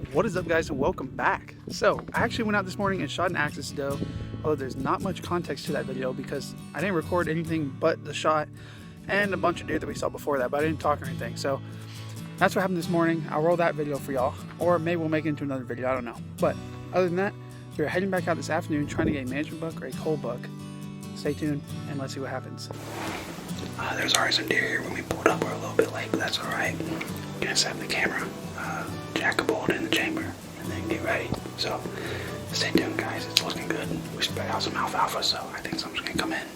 What is up, guys, and welcome back. So I actually went out this morning and shot an axis doe, although there's not much context to that video because I didn't record anything but the shot and a bunch of deer that we saw before that, but I didn't talk or anything. So that's what happened this morning. I'll roll that video for y'all, or maybe we'll make it into another video, I don't know. But other than that, we're heading back out this afternoon trying to get a management buck or a cull buck. Stay tuned and let's see what happens. There's already some deer here when we pulled up. We're a little bit late, but that's all right. Gonna set the camera, jack a bolt in the chamber, and then get ready. So stay tuned, guys. It's looking good. We spread out some alfalfa, so I think something's gonna come in.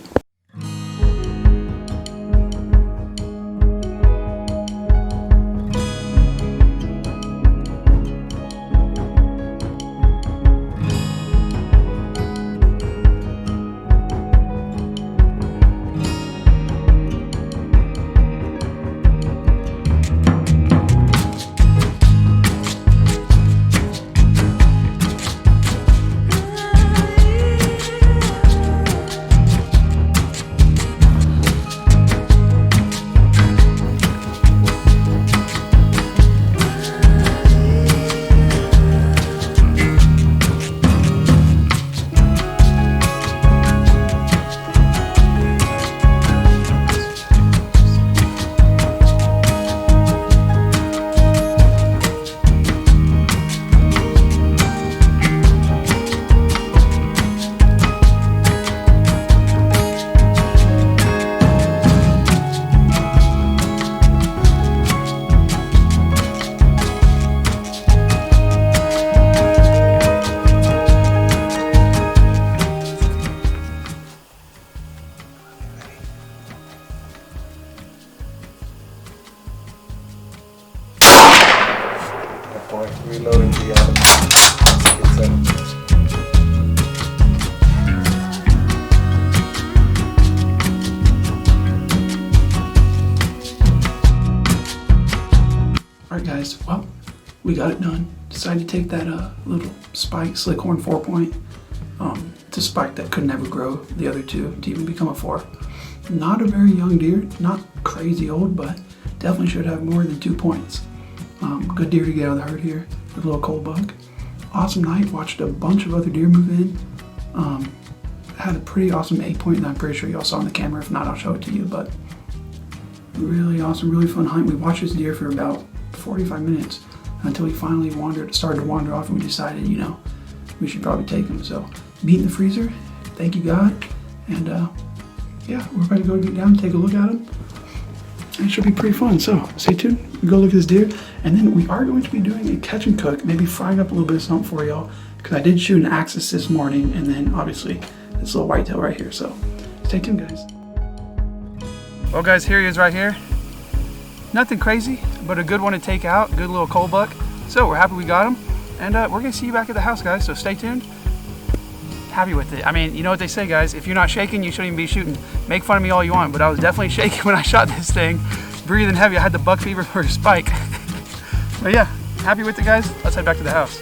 Reloading the Alright guys, well, we got it done. Decided to take that little spike, slickhorn 4-point. It's a spike that could never grow the other two to even become a 4. Not a very young deer, not crazy old, but definitely should have more than 2 points. Good deer to get out of the herd here with a little cull buck. Awesome night, watched a bunch of other deer move in. Had a pretty awesome 8-point that I'm pretty sure y'all saw on the camera. If not, I'll show it to you, but really awesome, really fun hunt. We watched this deer for about 45 minutes until he finally started to wander off, and we decided, you know, we should probably take him. So meat in the freezer, thank you God, and yeah, we're about to go get down, take a look at him. It should be pretty fun, so stay tuned. We go look at this deer, and then we are going to be doing a catch and cook, maybe frying up a little bit of something for y'all, because I did shoot an axis this morning, and then obviously this little whitetail right here, so stay tuned, guys. Well guys, here he is right here. Nothing crazy, but a good one to take out, good little cull buck. So we're happy we got him, and we're gonna see you back at the house, guys, so stay tuned. Happy with it. I mean, you know what they say, guys, if you're not shaking, you shouldn't even be shooting. Make fun of me all you want, but I was definitely shaking when I shot this thing. Breathing heavy, I had the buck fever for a spike. But yeah, happy with it, guys. Let's head back to the house.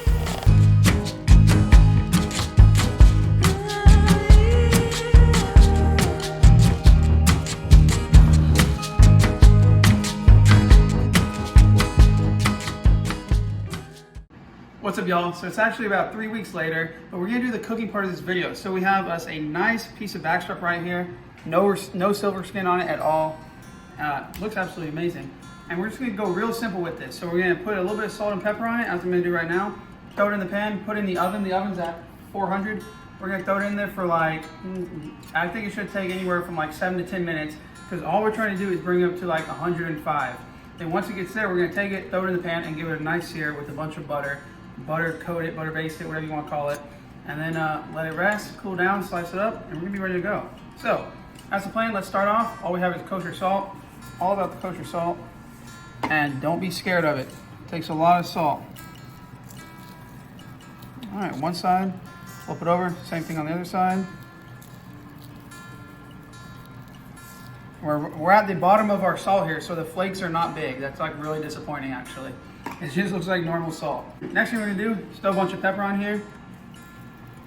What's up, y'all? So it's actually about 3 weeks later, but we're gonna do the cooking part of this video. So we have us a nice piece of backstrap right here. No silver skin on it at all. Looks absolutely amazing. And we're just gonna go real simple with this. So we're gonna put a little bit of salt and pepper on it, as I'm gonna do right now. Throw it in the pan, put it in the oven. The oven's at 400. We're gonna throw it in there for like, I think it should take anywhere from like 7 to 10 minutes, because all we're trying to do is bring it up to like 105. Then once it gets there, we're gonna take it, throw it in the pan, and give it a nice sear with a bunch of butter. Butter coat it, butter baste it, whatever you want to call it, and then let it rest, cool down, slice it up, and we're gonna be ready to go. So that's the plan. Let's start off. All we have is kosher salt. All about the kosher salt, and don't be scared of it. It takes a lot of salt. All right, one side, flip it over. Same thing on the other side. We're at the bottom of our salt here, so the flakes are not big. That's like really disappointing, actually. It just looks like normal salt. Next thing we're gonna do is throw a bunch of pepper on here.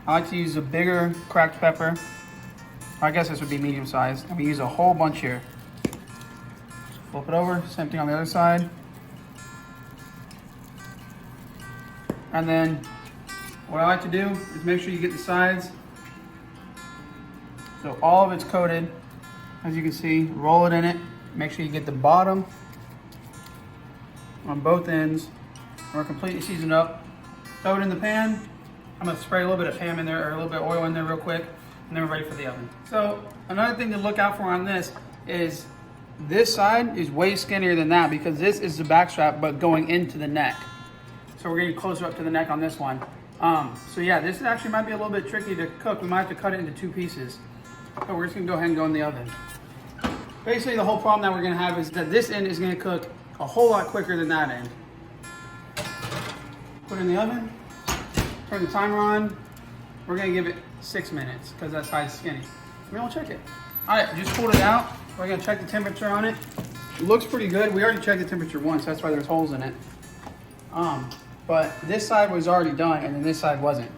I like to use a bigger cracked pepper. I guess this would be medium sized. I'm gonna use a whole bunch here. Flip it over, same thing on the other side. And then what I like to do is make sure you get the sides. So all of it's coated, as you can see, roll it in it. Make sure you get the bottom on both ends. We're completely seasoned up. Throw it in the pan. I'm gonna spray a little bit of Pam in there, or a little bit of oil in there real quick, and then we're ready for the oven. So another thing to look out for on this is this side is way skinnier than that because this is the back strap but going into the neck. So we're getting closer up to the neck on this one. So yeah, this actually might be a little bit tricky to cook. We might have to cut it into 2 pieces. So we're just gonna go ahead and go in the oven. Basically the whole problem that we're gonna have is that this end is gonna cook a whole lot quicker than that end. Put it in the oven, turn the timer on. We're gonna give it 6 minutes because that side's skinny. We don't check it. All right, just pulled it out. We're gonna check the temperature on it. It looks pretty good. We already checked the temperature once, that's why there's holes in it. But this side was already done and then this side wasn't.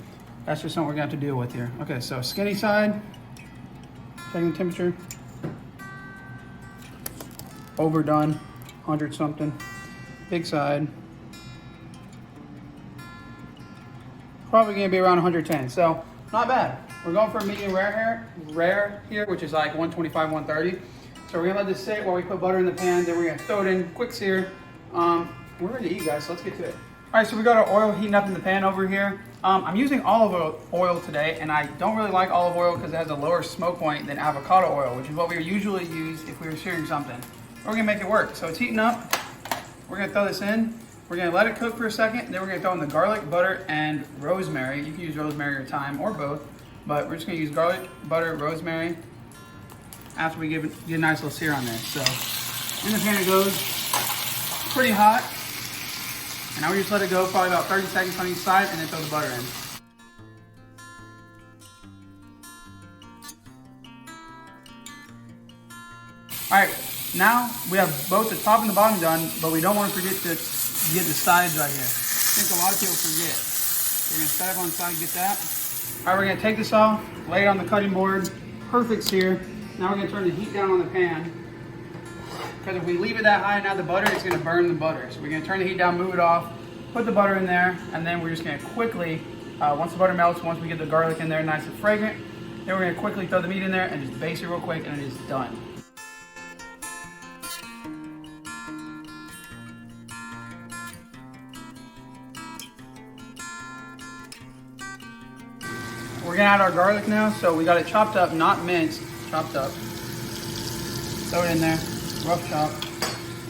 That's just something we're gonna have to deal with here. Okay, so skinny side, checking the temperature. Overdone, 100 something. Big side. Probably gonna be around 110, so not bad. We're going for a medium rare here, which is like 125, 130. So we're gonna let this sit while we put butter in the pan, then we're gonna throw it in, quick sear. We're ready to eat, guys, so let's get to it. All right, so we got our oil heating up in the pan over here. I'm using olive oil today, and I don't really like olive oil because it has a lower smoke point than avocado oil, which is what we usually use if we were searing something. We're gonna make it work. So it's heating up. We're gonna throw this in. We're gonna let it cook for a second, then we're gonna throw in the garlic, butter, and rosemary. You can use rosemary or thyme, or both, but we're just gonna use garlic, butter, rosemary, after we get a nice little sear on this. So in the pan it goes, pretty hot. And now we just let it go probably about 30 seconds on each side and then throw the butter in. All right, now we have both the top and the bottom done, but we don't want to forget to get the sides right here. I think a lot of people forget. We're gonna set up on the side and get that. All right, we're gonna take this off, lay it on the cutting board, perfect sear. Now we're gonna turn the heat down on the pan. Because if we leave it that high and add the butter, it's gonna burn the butter. So we're gonna turn the heat down, move it off, put the butter in there, and then we're just gonna quickly, once the butter melts, once we get the garlic in there nice and fragrant, then we're gonna quickly throw the meat in there and just baste it real quick and it is done. We're gonna add our garlic now, so we got it chopped up, not minced, chopped up. Throw it in there, rough chop.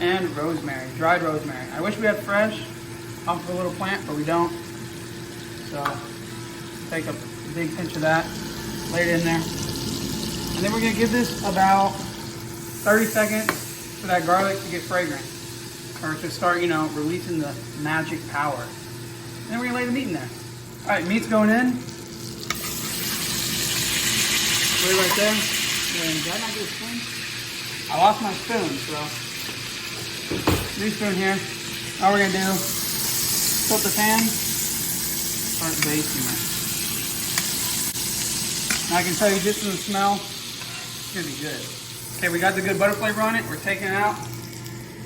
And rosemary, dried rosemary. I wish we had fresh off the little plant, but we don't. So take a big pinch of that, lay it in there. And then we're gonna give this about 30 seconds for that garlic to get fragrant. Or to start, releasing the magic power. And then we're gonna lay the meat in there. All right, meat's going in. Right there. And did I not get a spoon? I lost my spoon, so new spoon here. All we're gonna do, flip the pan, start basting it. Now I can tell you just from the smell, it's gonna be good. Okay, we got the good butter flavor on it. We're taking it out,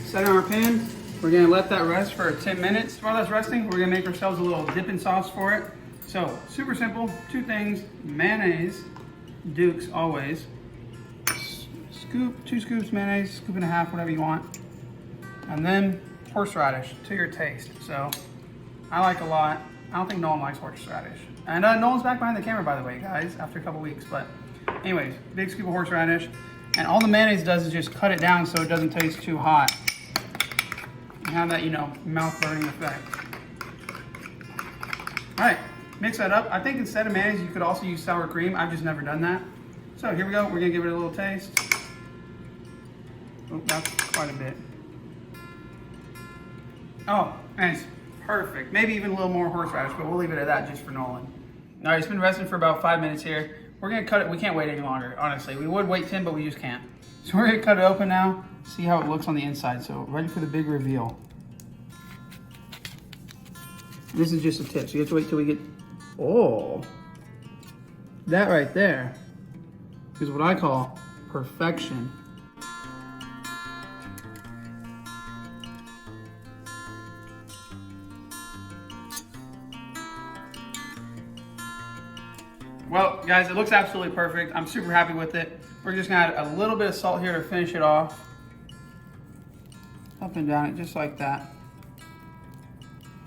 set it on our pan. We're gonna let that rest for 10 minutes. While that's resting, we're gonna make ourselves a little dipping sauce for it. So, super simple, 2 things, mayonnaise, Duke's always. Scoop, 2 scoops mayonnaise, scoop and a half, whatever you want. And then horseradish to your taste. So I like a lot. I don't think Nolan likes horseradish. And Nolan's back behind the camera, by the way, guys, after a couple weeks. But anyways, big scoop of horseradish. And all the mayonnaise does is just cut it down so it doesn't taste too hot. And have that, mouth burning effect. All right. Mix that up. I think instead of mayonnaise, you could also use sour cream. I've just never done that. So here we go. We're gonna give it a little taste. Oh, that's quite a bit. Oh, and it's perfect. Maybe even a little more horseradish, but we'll leave it at that just for Nolan. All right, it's been resting for about 5 minutes here. We're gonna cut it. We can't wait any longer, honestly. We would wait 10, but we just can't. So we're gonna cut it open now, see how it looks on the inside. So ready for the big reveal. This is just a tip, so you have to wait till we get, oh, that right there is what I call perfection. Well, guys, it looks absolutely perfect. I'm super happy with it. We're just gonna add a little bit of salt here to finish it off. Up and down it, just like that.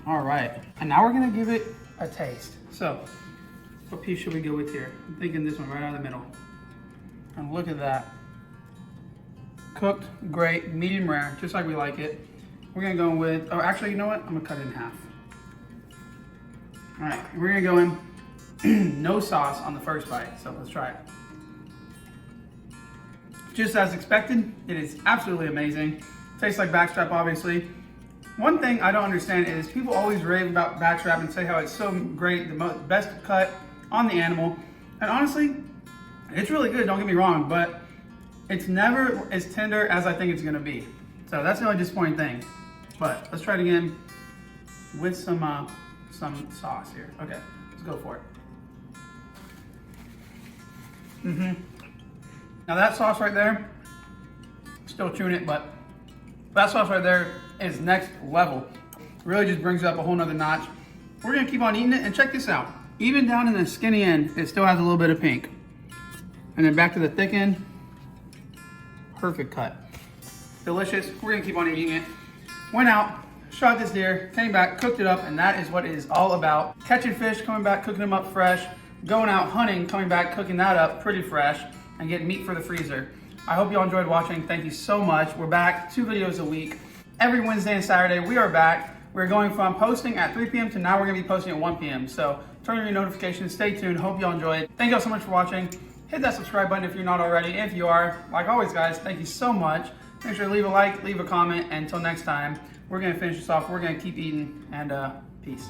All right, and now we're gonna give it a taste. So, what piece should we go with here? I'm thinking this one right out of the middle. And look at that. Cooked, great, medium rare, just like we like it. We're gonna go with, oh, actually, you know what? I'm gonna cut it in half. All right, we're gonna go in no sauce on the first bite, so let's try it. Just as expected, it is absolutely amazing. Tastes like backstrap, obviously. One thing I don't understand is people always rave about backstrap and say how it's so great, the best cut on the animal. And honestly, it's really good, don't get me wrong, but it's never as tender as I think it's gonna be. So that's the only disappointing thing. But let's try it again with some sauce here. Okay, let's go for it. Now that sauce right there, still chewing it, but that sauce right there is next level. Really just brings it up a whole nother notch. We're gonna keep on eating it, and check this out. Even down in the skinny end, it still has a little bit of pink. And then back to the thick end, perfect cut. Delicious, we're gonna keep on eating it. Went out, shot this deer, came back, cooked it up, and that is what it is all about. Catching fish, coming back, cooking them up fresh. Going out hunting, coming back, cooking that up pretty fresh, and getting meat for the freezer. I hope you all enjoyed watching. Thank you so much. We're back, 2 videos a week. Every Wednesday and Saturday, we are back. We're going from posting at 3 p.m. to now we're gonna be posting at 1 p.m. So turn on your notifications, stay tuned. Hope you all enjoyed. Thank you all so much for watching. Hit that subscribe button if you're not already. If you are, like always guys, thank you so much. Make sure to leave a like, leave a comment. And until next time, we're gonna finish this off. We're gonna keep eating, and peace.